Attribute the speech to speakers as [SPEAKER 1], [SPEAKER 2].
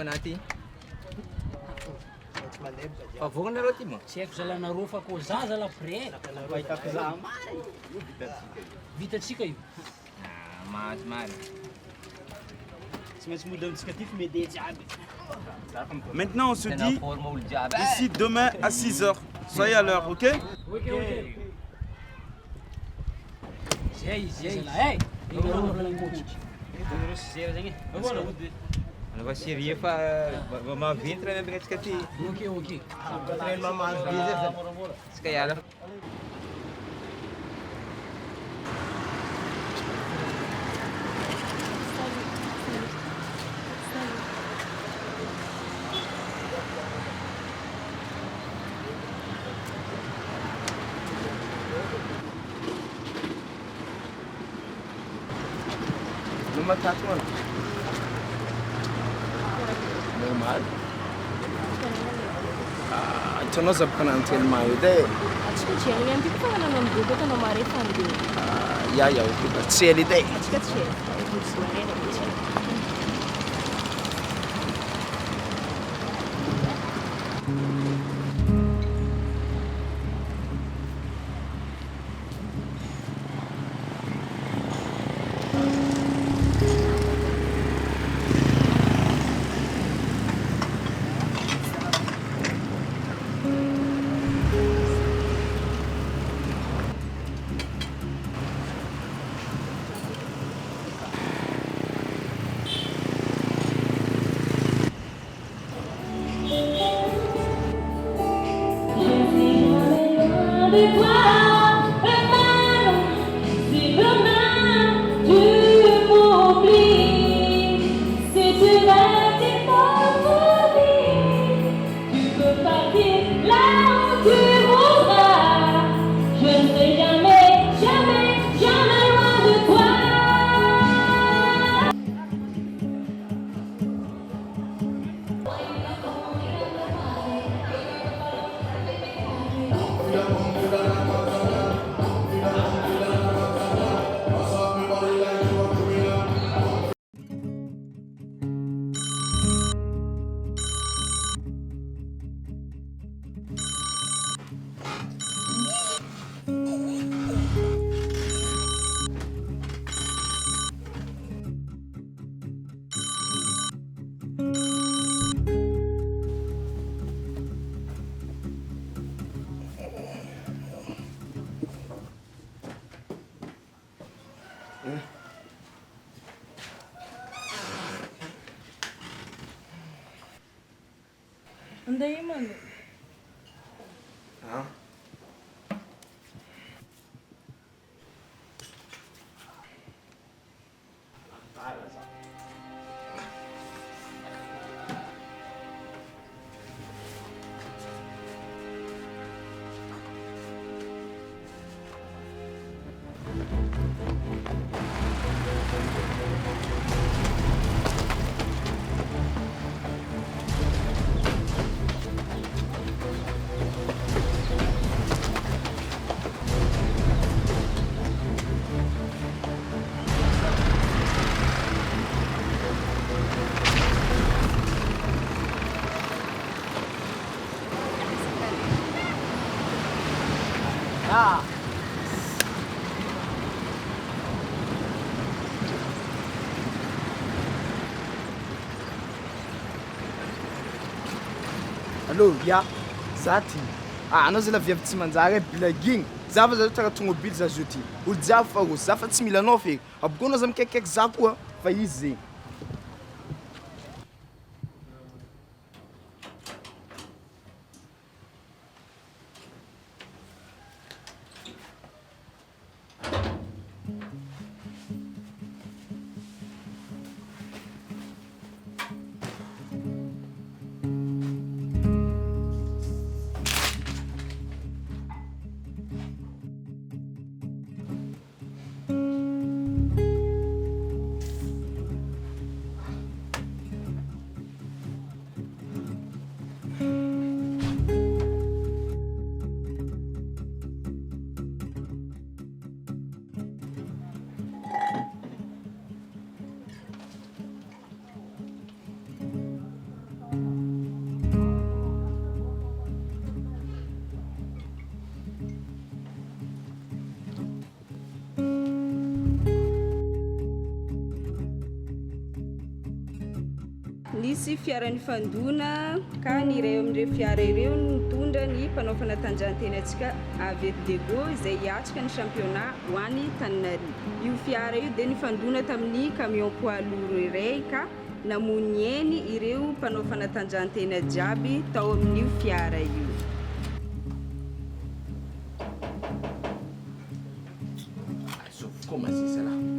[SPEAKER 1] Naty favogana reo ty mo
[SPEAKER 2] tsy haiko zalanareo fa koa zaza la pré vitatsika io
[SPEAKER 1] mahazo marina
[SPEAKER 2] tsy maintsy mola amintsika ty fomede jiaby.
[SPEAKER 3] Maintenant, on se dit ici demain à 6 heures. Soyez à l'heure, ok?
[SPEAKER 2] Zay hey
[SPEAKER 1] anava série fa maventy raha miambina antsika ty
[SPEAKER 2] ok
[SPEAKER 1] tsika hiala no matatu mano normal
[SPEAKER 4] hitanao zava-kananoteny maio edy e
[SPEAKER 5] atsika tsy ela ihany ty fa nanao amin'ny dobo atanao marefa andeha
[SPEAKER 4] ia ok tsy ela edy e
[SPEAKER 5] atsika tsy ela andeha mano
[SPEAKER 4] allô ia za ty anao zay la viavy tsy manjary e bilagigny za fa za tara tomobily za zo ty olo jiaby fa rosy za fa tsy mila anao feky aboko anao za mikaikiaiky za koa fa izy zegny
[SPEAKER 6] Nisy fiaran'ny fandona ka niray amin'ireo fiara ireo nitondra ny mpanao fanatanjahantena antsika avy eto Dego izay hiatrika ny championnat ho an'ny Tananarivo. Io fiara io dia nifandona tamin'ny camion poids lourd iray ka namonjeny ireo mpanao fanatanjahantena jiaby tao amin'io fiara io.
[SPEAKER 4] Comment c'est ça là?